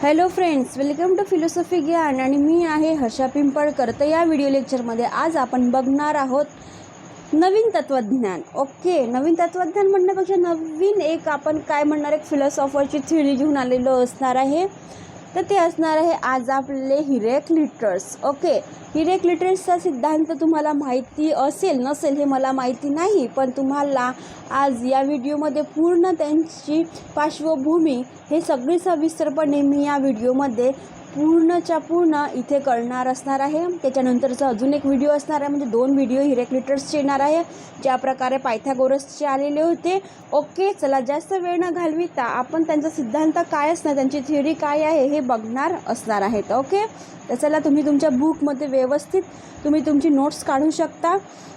Hello friends, welcome to philosophy Gyan आणि मी आहे हर्षा पिंपळकर. तर या व्हिडिओ लेक्चरमध्ये आज आपण बघणार आहोत नवीन तत्त्वज्ञान. ओके, नवीन तत्त्वज्ञान म्हणण्यापेक्षा नवीन एक आपण काय म्हणणार, एक फिलॉसॉफरची थ्योरी घेऊन आलेलो असणार आहे. तर ते असणार आहे आज आपले हिरॅक्लिटस. ओके, हिरॅक्लिटसचा सिद्धांत तुम्हाला माहिती असेल नसेल हे मला माहिती नाही, पण तुम्हाला आज या व्हिडिओमध्ये पूर्ण त्यांची पार्श्वभूमी हे सगळी सविस्तरपणे मी या व्हिडिओमध्ये पूर्णच्या पूर्ण इथे कळणार असणार आहे. त्याच्यानंतरचा अजून एक व्हिडिओ असणार आहे, म्हणजे 2 व्हिडिओ हिरॅक्लिटसचे येणार आहे, ज्या प्रकारे पायथागोरसचे आलेले होते. ओके, चला जास्त वेळ न घालविता आपण त्यांचा सिद्धांत काय असणार, त्यांची थिअरी काय आहे हे बघणार असणार आहेत. ओके, तर चला तुम्ही तुमच्या बुकमध्ये व्यवस्थित तुम्ही तुमची नोट्स काढू शकता.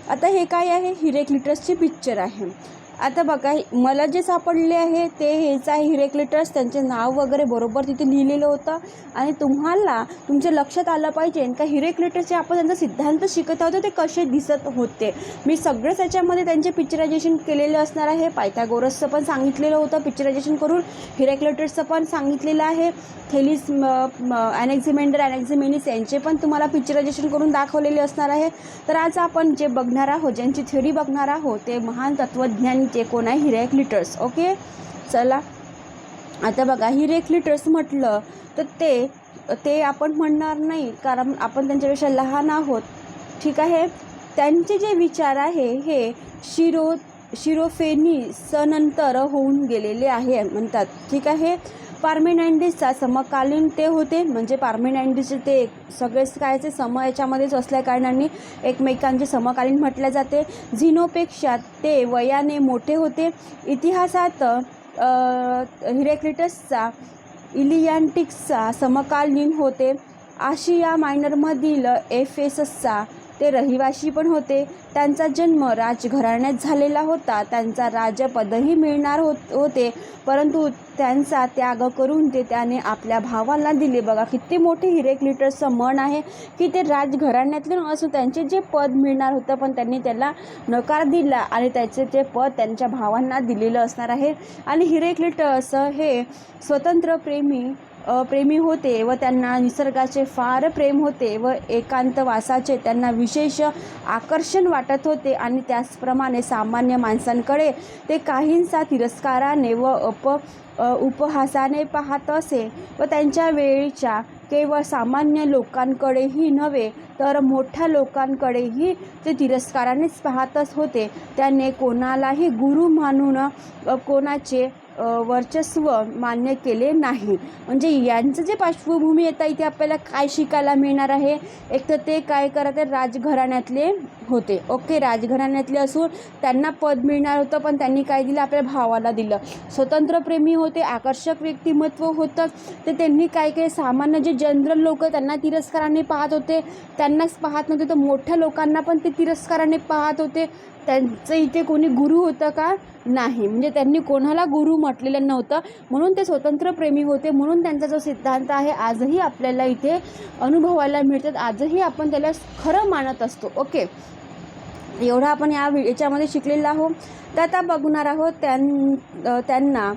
आता हे काय आहे, हिरॅक्लिटसचे पिक्चर आहे. आता बघा, मला जे सापडले आहे ते हेच आहे हिरॅक्लिटस. त्यांचे नाव वगैरे बरोबर तिथे लिहिलेलं होतं आणि तुम्हाला तुमच्या लक्षात आलं पाहिजे का हिरॅक्लिटसचे आपण त्यांचा सिद्धांत शिकत आहोत ते कसे दिसत होते. मी सगळंच याच्यामध्ये त्यांचे पिक्चरायझेशन केलेलं असणार आहे. पायथागोरसचं पण सांगितलेलं होतं पिक्चरायझेशन करून, हिरॅक्लिटसचं पण सांगितलेलं आहे. थेलिस, ॲनेक्झिमेंडर, ॲनेक्झिमेनिस यांचे पण तुम्हाला पिक्चरायझेशन करून दाखवलेले असणार आहे. तर आज आपण जे बघणार आहोत, ज्यांची थ्योरी बघणार आहोत, ते महान तत्त्वज्ञानी जे कोण आहे, हिरॅक्लिटस. ओके, चला आता बघा, हिरॅक्लिटस म्हटलं तर ते आपण म्हणणार नाही, कारण आपण त्यांच्यापेक्षा लहान आहोत. ठीक आहे, त्यांचे जे विचार आहे हे शिरोफेनिसनंतर होऊन गेलेले आहे म्हणतात. ठीक आहे, पार्मेनायडिसचा समकालीन ते होते, म्हणजे पार्मेनायडिसचे ते सगळेच कायचे सम याच्यामध्येच असल्या कारणाने एकमेकांचे समकालीन म्हटले जाते. झिनोपेक्षा ते वयाने मोठे होते. इतिहासात हिरॅक्लिटसचा इलियांटिक्सचा समकालीन होते. आशिया मायनरमधील एफेससचा ते रहिवासी पण होते. त्यांचा जन्म राजघराण्यात झालेला होता. त्यांचा राजपदही मिळणार होते, परंतु त्यांचा त्याग करून त्याने आपल्या भावाला दिले. बघा किती मोठे हिरॅक्लिटसचं मन आहे की ते राजघराण्यातले असून त्यांचे जे पद मिळणार होतं पण त्यांनी त्याला नकार दिला आणि त्याचे ते पद त्यांच्या भावांना दिलेलं असणार आहे. आणि हिरॅक्लिटस हे स्वतंत्र प्रेमी होते व त्यांना निसर्गाचे फार प्रेम होते व एकांतवासाचे त्यांना विशेष आकर्षण वाटत होते. आणि त्याचप्रमाणे सामान्य माणसांकडे ते काहींचा तिरस्काराने व उपहासाने पाहत असे व त्यांच्या वेळच्या केवळ सामान्य लोकांकडेही नव्हे तर मोठ्या लोकांकडेही ते तिरस्कारानेच पाहतच होते. त्याने कोणालाही गुरु मानून कोणाचे वर्चस्व मान्य केले नाही. म्हणजे यांचं जे पार्श्वभूमी येतं इथे आपल्याला काय शिकायला मिळणार आहे, एक तर ते काय करत आहे, राजघराण्यातले होते. ओके, राजघराण्यातले असून त्यांना पद मिळणार होतं पण त्यांनी काय दिलं, आपल्या भावाला दिलं. स्वतंत्रप्रेमी होते, आकर्षक व्यक्तिमत्व होतं, तर त्यांनी काय केलं, सामान्य जे जनरल लोक त्यांना तिरस्काराने पाहत होते, त्यांनाच पाहत नव्हते, तर मोठ्या लोकांना पण ते तिरस्काराने पाहत होते. त्यांचं इथे कोणी गुरु होतं का, नाही, म्हणजे त्यांनी कोणाला गुरु म्हटलेलं नव्हतं, म्हणून ते स्वतंत्रप्रेमी होते. म्हणून त्यांचा जो सिद्धांत आहे आजही आपल्याला इथे अनुभवायला मिळतात, आजही आपण त्याला खरं मानत असतो. ओके, एवढं आपण याच्यामध्ये शिकलेलं आहोत. तर आता बघणार आहोत त्यांना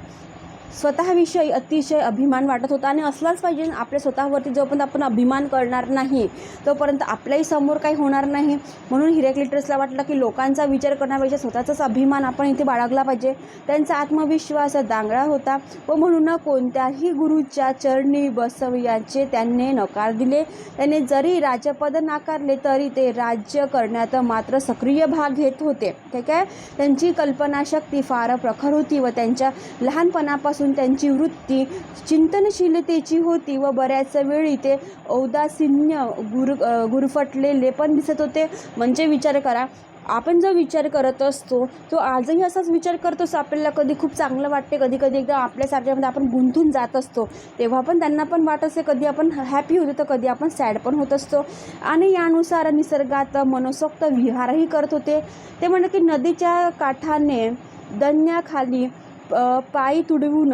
स्वतःविषयी अतिशय अभिमान वाटत होता आणि असलाच पाहिजे. आपल्या स्वतःवरती जोपर्यंत आपण अभिमान करणार नाही तोपर्यंत आपल्याही समोर काही होणार नाही. म्हणून हिरॅक्लिटसला वाटलं की लोकांचा विचार करण्यापेक्षा स्वतःचाच अभिमान आपण इथे बाळगला पाहिजे. त्यांचा आत्मविश्वास दांगळा होता व म्हणून कोणत्याही गुरुच्या चरणी बसविण्याचे त्यांनी नकार दिले. त्याने जरी राजपद नाकारले तरी ते राज्य करण्यात मात्र सक्रिय भाग घेत होते. ठीक आहे, त्यांची कल्पनाशक्ती फार प्रखर होती व त्यांच्या लहानपणापासून त्यांची वृत्ती चिंतनशीलतेची होती व बऱ्याच वेळी ते औदासीन्य गुरफटलेले पण दिसत होते. म्हणजे विचार करा, आपण जो विचार करत असतो तो आजही असाच विचार करतोस. आपल्याला कधी खूप चांगलं वाटते, कधी कधी एकदम आपल्यासारख्यामध्ये आपण गुंतून जात असतो, तेव्हा पण त्यांना पण वाटत असते. कधी आपण हॅपी होतो तर कधी आपण सॅड पण होत असतो. आणि यानुसार निसर्गात मनसोक्त विहारही करत होते. ते म्हणत की नदीच्या काठाने दन्याखाली पायी तुडवून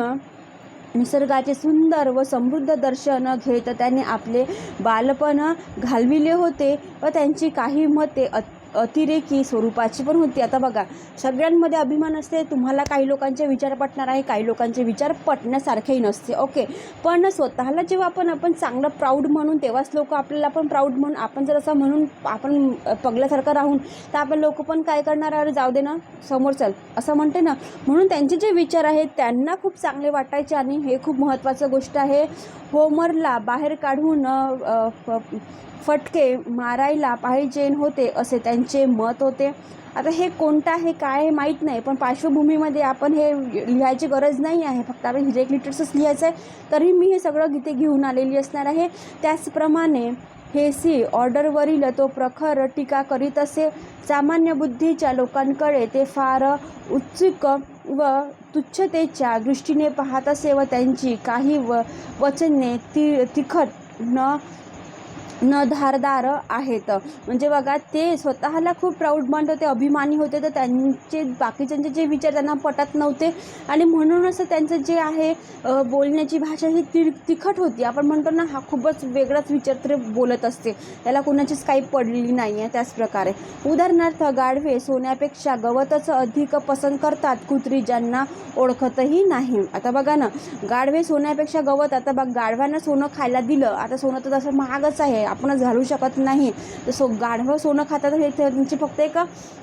निसर्गाचे सुंदर व समृद्ध दर्शन घेत त्याने आपले बालपण घालविले होते व त्यांची काही मते अतिरेकी स्वरूपाची पण होती. आता बघा, सगळ्यांमध्ये अभिमान असते. तुम्हाला काही लोकांचे विचार पटणार आहे, काही लोकांचे विचार पटण्यासारखेही नसते. ओके, पण स्वतःला जेव्हा आपण चांगलं प्राऊड म्हणून, तेव्हाच लोक आपल्याला पण प्राऊड म्हणून, आपण जर असं म्हणून आपण पगल्यासारखं राहून, तर आपण लोक पण काय करणार, अरे जाऊ दे ना, समोर चल, असं म्हणते ना. म्हणून त्यांचे जे विचार आहेत त्यांना खूप चांगले वाटायचे आणि हे खूप महत्त्वाचं गोष्ट आहे. होमरला बाहेर काढून फटके मारायला पाहिजे होते असे त्यांचे मत होते. आता हे कोणतं आहे काय माहीत नाही, पण पार्श्वभूमीमध्ये आपण हे लिहायची गरज नाही आहे, फक्त आपण हिरेक्लिटसच लिहायचं आहे. तरी मी हे सगळं गीते घेऊन आलेली असणार आहे. त्याचप्रमाणे हेसी ऑर्डरवरील तो प्रखर टीका करीत असे. सामान्य बुद्धीच्या लोकांकडे ते फार उत्सुक व तुच्छतेच्या दृष्टीने पाहत असे व त्यांची काही वचने तिखट न धारदार आहेत. म्हणजे बघा, ते स्वतःला खूप प्राऊड मानत होते, अभिमानी होते, तर त्यांचे बाकीच्यांचे जे विचार त्यांना पटत नव्हते आणि म्हणूनच त्यांचं जे आहे बोलण्याची भाषा ही तिखट होती. आपण म्हणतो ना, हा खूपच वेगळाच विचार बोलत असते, त्याला कोणाचीच काही पडलेली नाही आहे. त्याचप्रकारे उदाहरणार्थ, गाढवे सोन्यापेक्षा गवतच अधिक पसंत करतात, कुत्री ज्यांना ओळखतही नाही. आता बघा ना, गाढवे सोन्यापेक्षा गवत. आता बघ, गाढवांना सोनं खायला दिलं, आता सोनं तर तसं महागच आहे, आपणच घालू शकत नाही. तर गाढवं सोनं खातात, हे त्यांची फक्त एक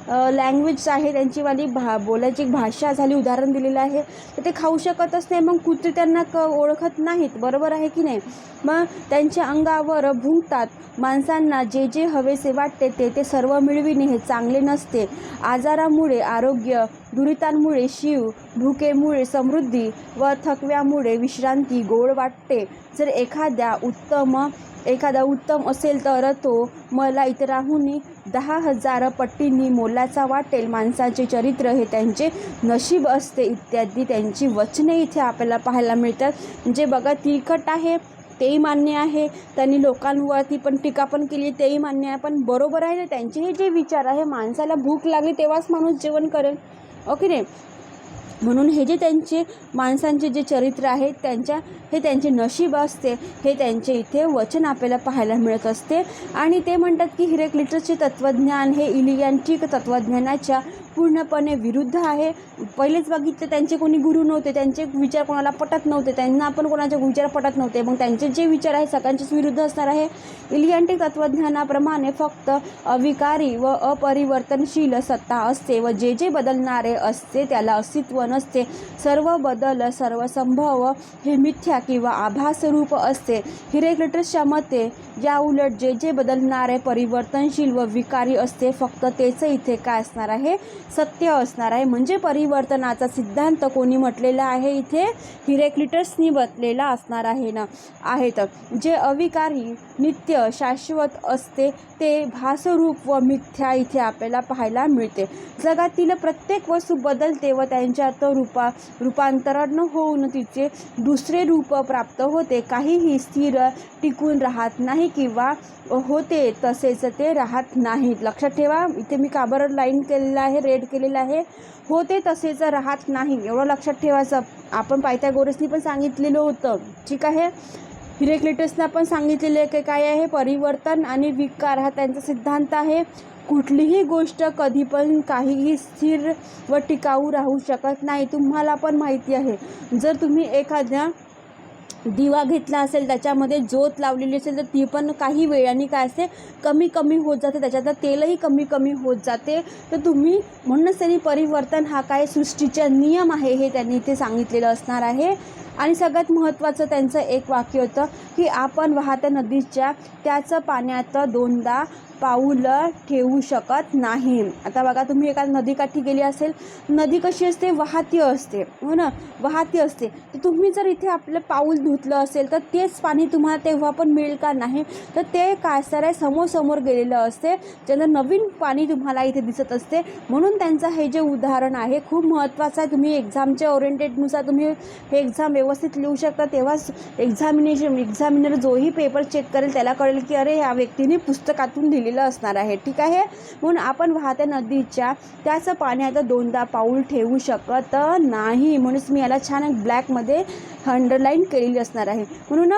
लँग्वेज आहे, त्यांचीवाली बोलायची एक भाषा झाली, उदाहरण दिलेलं आहे, तर ते खाऊ शकतच नाही. मग कुत्रे त्यांना ओळखत नाहीत, बरोबर आहे की नाही. मग त्यांच्या अंगावर भुंकतात. माणसांना जे जे हवेसे वाटते ते सर्व मिळविणे हे चांगले नसते. आजारामुळे आरोग्य, दुरितांमुळे शिव, भुकेमुळे समृद्धी व थकव्यामुळे विश्रांती गोड वाटते. जर एखादा उत्तम असेल तर तो मला इतरांहून 10,000 पटींनी मोलाचा वाटेल. माणसाचे चरित्र हे त्यांचे नशीब असते, इत्यादी त्यांची वचने इथे आपल्याला पाहायला मिळतात. म्हणजे बघा, तिखट आहे तेही मान्य आहे, त्यांनी लोकांवरती पण टीका पण केली, तेही मान्य आहे, पण बरोबर आहे ना, त्यांचे हे जे विचार आहे, माणसाला भूक लागली तेव्हाच माणूस जेवण करेल, ओके नाही. म्हणून हे जे त्यांचे माणसांचे जे चरित्र आहे, हे त्यांचे नशीब असते, हे त्यांचे इथे वचन आपल्याला पाहायला मिळत असते. आणि ते म्हणतात की हिरेक्लिटसचे तत्त्वज्ञान हे इलियॅन्टिक तत्त्वज्ञानाच्या पूर्णपणे विरुद्ध आहे. पहिलेच बघितलं, त्यांचे कोणी गुरु नव्हते, त्यांचे विचार कोणाला पटत नव्हते, त्यांना पण कोणाचे विचार पटत नव्हते, मग त्यांचे जे विचार आहे सगळ्यांचेच विरुद्ध असणार आहे. इलियॅन्टिक तत्त्वज्ञानाप्रमाणे फक्त अविकारी व अपरिवर्तनशील सत्ता असते व जे जे बदलणारे असते त्याला अस्तित्व नसते. सर्व बदल, सर्व संभव हे मिथ्या किंवा आभास रूप असते. हिरेक्लिटसच्या मते या उलट जे जे बदलणारे परिवर्तनशील व विकारी असते, फक्त तेच इथे काय असणार आहे, सत्य असणार आहे. म्हणजे परिवर्तनाचा सिद्धांत कोणी म्हटलेला आहे, इथे हिरेक्लिटसनी बतलेला असणार आहे ना आहेत. जे अविकारी, नित्य, शाश्वत असते ते भासरूप व मिथ्या इथे आपल्याला पाहायला मिळते. जगातील प्रत्येक वस्तू बदलते व त्यांच्यात रूपांतरण होऊन तिचे दुसरे रूप प्राप्त होते. काहीही स्थिर टिकून राहत नाही किंवा होते तसेच ते राहत नाहीत. लक्षात ठेवा, इथे मी का बरं लाईन केलेलं आहे, रेड केलेलं आहे, होते तसेच राहत नाही, एवढं लक्षात ठेवायचं. आपण पायथागोरसनी पण सांगितलेलं होतं, ठीक आहे. हिरेक्लिटसना पण सांगितलेले की काय आहे, परिवर्तन आणि विकार हा त्यांचा सिद्धांत आहे. कुठलीही गोष्ट कधी पण काहीही स्थिर व टिकाऊ राहू शकत नाही. तुम्हाला पण माहिती आहे, जर तुम्ही एखाद्या दिवा घेतला असेल, त्याच्यामध्ये ज्योत लावलेली असेल, तर ती पण काही वेळाने काय असते, कमी कमी होत जाते, त्याच्यात तेलही कमी कमी होत जाते. तर तुम्ही म्हणूनच त्यांनी परिवर्तन हा काय सृष्टीचा नियम आहे हे त्यांनी इथे सांगितलेलं असणार आहे. आणि सगळ्यात महत्त्वाचं त्यांचं एक वाक्य होतं की आपण वाहत्या नदीच्या त्याच पाण्यात दोनदा पाऊल ठेवू शकत नाही. आता बघा, तुम्ही एका नदीकाठी गेली असेल, नदी कशी असते, वाहती असते, हो ना, वाहती असते. तर तुम्ही जर इथे आपलं पाऊल धुतलं असेल तर तेच पाणी तुम्हाला तेव्हा पण मिळेल का, नाही. तर ते काय असणार आहे, समोर गेलेलं असते, ज्यानं नवीन पाणी तुम्हाला इथे दिसत असते. म्हणून त्यांचं हे जे उदाहरण आहे खूप महत्त्वाचं आहे. तुम्ही एक्झामच्या ओरिएंटेडनुसार तुम्ही हे एक्झाम व्यवस्थित लिहू शकता तेव्हाच एक्झामिनर जोही पेपर चेक करेल त्याला कळेल की अरे ह्या व्यक्तीने पुस्तकातून लिहिलेलं असणार आहे. ठीक आहे. म्हणून आपण वाहत्या नदीच्या त्याच पाण्यात दोनदा पाऊल ठेवू शकत नाही. म्हणूनच मी याला छान ब्लॅकमध्ये अंडरलाईन केलेली असणार आहे. म्हणून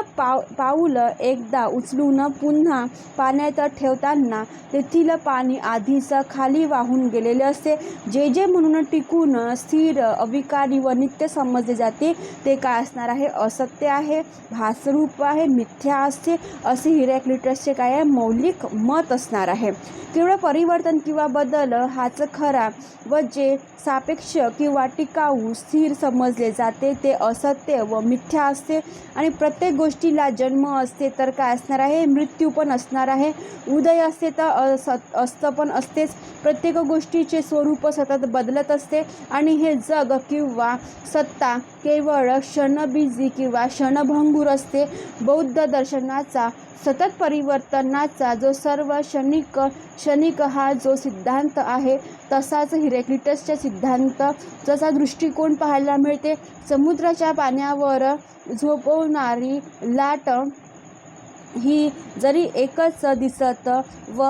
पाऊल एकदा उचलून पुन्हा पाण्यात ठेवताना तेथील पाणी आधीच खाली वाहून गेलेले असते. जे म्हणून टिकून स्थिर अविकारी व नित्य समजले जाते ते काय असणार आहे? असत्य आहे, भासरूप आहे, मिथ्या असते असे हिरॅक्लिटसचे काय आहे? मौलिक मत असणार आहे. केवळ परिवर्तन किंवा बदल हाच खरा व जे सापेक्ष किंवा टिकाऊ स्थिर समजले जाते ते असत्य व मिथ्या असते. आणि प्रत्येक गोष्टीला जन्म असते तर काय असणार आहे? मृत्यू पण असणार आहे. उदय असते तर अस्त पण असतेच. प्रत्येक गोष्टीचे स्वरूप सतत बदलत असते आणि हे जग किंवा सत्ता केवळ क्षणबीजी किंवा क्षणभंगूर असते. बौद्ध दर्शनाचा सतत परिवर्तनाचा जो सर्व क्षणिक हा जो सिद्धांत आहे तसाच हिरॅक्लिटसच्या सिद्धांत जसा दृष्टिकोन पाहायला मिळते. समुद्राच्या पाण्यावर झोपवणारी लाट ही जरी एकच दिसत व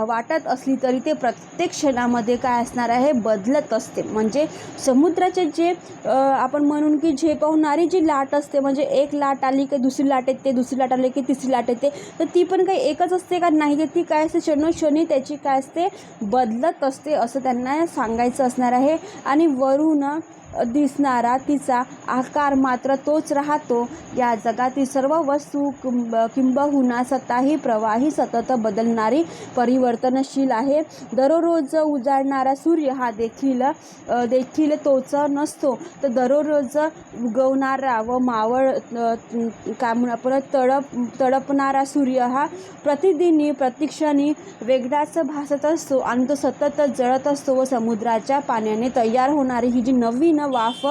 वाटत असली तरी ते प्रत्येक क्षणामध्ये काय असणार आहे? बदलत असते. म्हणजे समुद्राचे जे आपण म्हणून की झेपवणारी जी लाट असते म्हणजे एक लाट आली की दुसरी लाट येते, दुसरी लाट आली की तिसरी लाट येते, तर ती पण काही एकच असते का? नाही, तर ती काय असते? क्षणोक्षणी त्याची काय असते? बदलत असते असं त्यांना सांगायचं असणार आहे. आणि वरून दिसणारा तिचा आकार मात्र तोच राहतो. या जगातील सर्व वस्तू किंबहुना सत्ताही प्रवाही सतत बदलणारी परिवर्तनशील आहे. दररोज उजाडणारा सूर्य हा देखील तोच नसतो. तर दररोज उगवणारा व तडपणारा सूर्य हा प्रतिदिनी प्रतिक्षणी वेगळाच भासत असतो आणि तो सतत जळत असतो. व समुद्राच्या पाण्याने तयार होणारी ही जी नवीन वाफ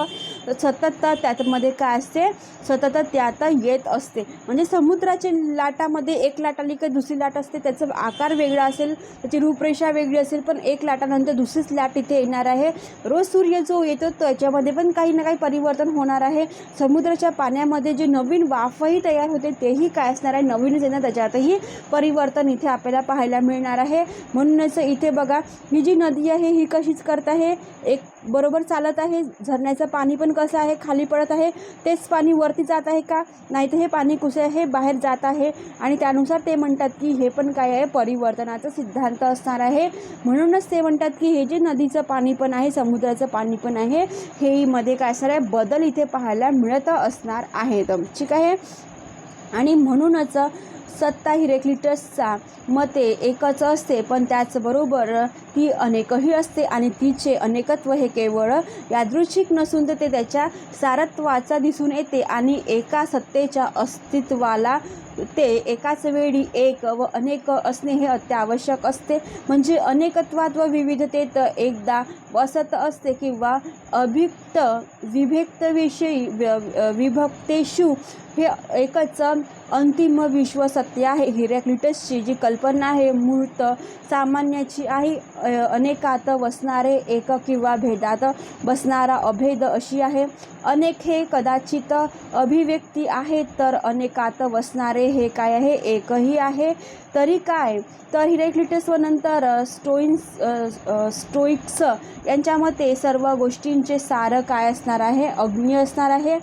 सतत त्यामध्ये काय असते? सतत त्यात येत असते. म्हणजे समुद्राच्या लाटामध्ये एक लाट आली की दुसरी लाट असते, त्याचा आकार वेगळा असेल, त्याची रूपरेषा वेगळी असेल, पण एक लाटानंतर दुसरीच लाट इथे येणार आहे. रोज सूर्य जो येतो त्याच्यामध्ये पण काही ना काही परिवर्तन होणार आहे. समुद्राच्या पाण्यामध्ये जे नवीन वाफही तयार होते तेही काय असणार आहे? नवीनच येणार, त्याच्यातही परिवर्तन इथे आपल्याला पाहायला मिळणार आहे. म्हणूनच इथे बघा ही जी नदी आहे ही कशीच करत आहे? एक बरोबर चालत आहे. झरण्याचं पाणी पण कसं आहे? खाली पडत आहे. तेच पाणी वरती जात आहे का? नाही, तर हे पाणी कसे आहे? बाहेर जात आहे. आणि त्यानुसार ते म्हणतात की हे पण काय आहे? परिवर्तनाचा सिद्धांत असणार आहे. म्हणूनच ते म्हणतात की हे जे नदीचं पाणी पण आहे, समुद्राचं पाणी पण आहे, हे मध्ये काय असणार आहे? बदल इथे पाहायला मिळत असणार आहेत. ठीक आहे. आणि म्हणूनच सत्ता हिरॅक्लिटसचा मते एकच असते, पण त्याचबरोबर ती अनेकही असते आणि तिचे अनेकत्व हे केवळ यादृच्छिक नसून ते त्याच्या सारत्वाचा दिसून येते. आणि एका सत्तेच्या अस्तित्वाला ते एकाच वेळी एक व अनेक असणे हे अत्यावश्यक असते. म्हणजे अनेकत्वात व विविधतेत एकदा वसत असते किंवा विभक्तविषयी विभक्तेषु हे एकच अंतिम विश्व सत्य आहे. हिरॅक्लिटसची जी कल्पना आहे मूर्त सामान्याची आहे. अनेकात वसणारे एक किंवा भेदात बसणारा अभेद अशी आहे. अनेक हे कदाचित अभिव्यक्ती आहे तर अनेकात वसणारे हे काय आहे? एकही आहे. तरी काय? तर हिरॅक्लिटस व नंतर स्टोइक्स यांच्या मते सर्व गोष्टींचे सार काय असणार आहे? अग्नी असणार आहे.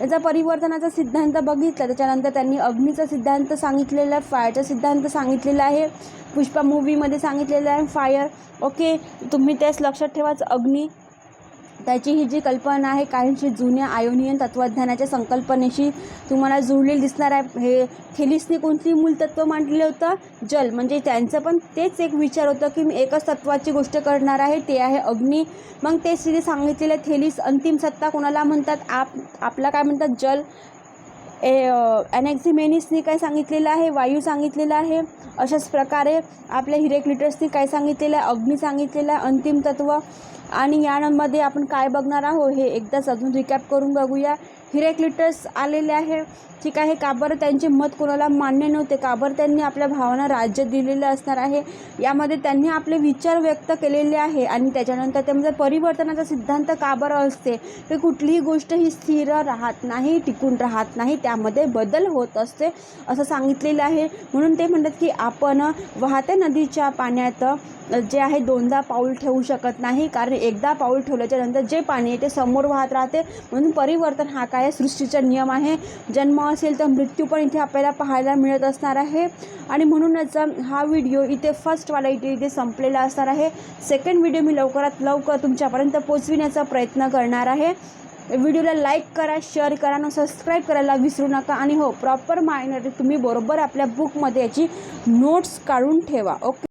याचा परिवर्तनाचा सिद्धांत बघितला, त्याच्यानंतर त्यांनी अग्नीचा सिद्धांत सांगितलेला आहे, फायरचा सिद्धांत सांगितलेला आहे, पुष्पा मूवीमध्ये सांगितलेलं आहे फायर. ओके, तुम्ही त्याच लक्षात ठेवाच. अग्नी त्याची ही जी कल्पना आहे काहींशी जुन्या आयोनियन तत्त्वज्ञानाच्या संकल्पनेशी तुम्हाला जुळलेली दिसणार आहे. हे थेलिसने कोणती मूलतत्व मांडलेलं होतं? जल. म्हणजे त्यांचं पण तेच एक विचार होतं की मी एकच तत्त्वाची गोष्ट करणार आहे, ते आहे अग्नी. मग तेच तिथे सांगितलेलं थेलिस अंतिम सत्ता कोणाला म्हणतात? आपला काय म्हणतात? जल. ॲनेक्झिमेनिसने काय सांगितलेलं आहे? वायू सांगितलेला आहे. अशाच प्रकारे आपल्या हिरॅक्लिटसने काय सांगितलेलं आहे? अग्नी सांगितलेलं आहे, अंतिम तत्व. आणि यामध्ये आपण काय बघणार आहोत हे एकदाच अजून रिकॅप करून बघूया. हिरॅक्लिटस आलेले आहे. ठीक आहे. का बरं त्यांचे मत कोणाला मान्य नव्हते, का बरं त्यांनी आपल्या भावांना राज्य दिलेलं असणार आहे. यामध्ये त्यांनी आपले विचार व्यक्त केलेले आहे आणि त्याच्यानंतर त्यामध्ये परिवर्तनाचा सिद्धांत का बरं असते, की कुठलीही गोष्ट ही स्थिर राहत नाही, टिकून राहत नाही, त्यामध्ये बदल होत असते असं सांगितलेलं आहे. म्हणून ते म्हणतात की आपण वाहत्या नदीच्या पाण्यात जे आहे दोनदा पाऊल ठेवू शकत नाही, कारण एकदा पाऊल ठेवल्याच्या नंतर जे पाणी आहे ते समोर वाहत राहते. म्हणून परिवर्तन हा काय सृष्टीचा नियम आहे. जन्म असेल तर मृत्यू पण इथे आपल्याला पाहायला मिळत असणार आहे. आणि म्हणूनच हा व्हिडिओ इथे फर्स्टवाला इथे संपलेला असणार आहे. सेकंड व्हिडिओ मी लवकरात लवकर तुमच्यापर्यंत पोचविण्याचा प्रयत्न करणार आहे. व्हिडिओला लाईक करा, शेअर करा आणि सबस्क्राईब करायला विसरू नका. आणि हो, प्रॉपर मायनर तुम्ही बरोबर आपल्या बुकमध्ये याची नोट्स काढून ठेवा. ओके.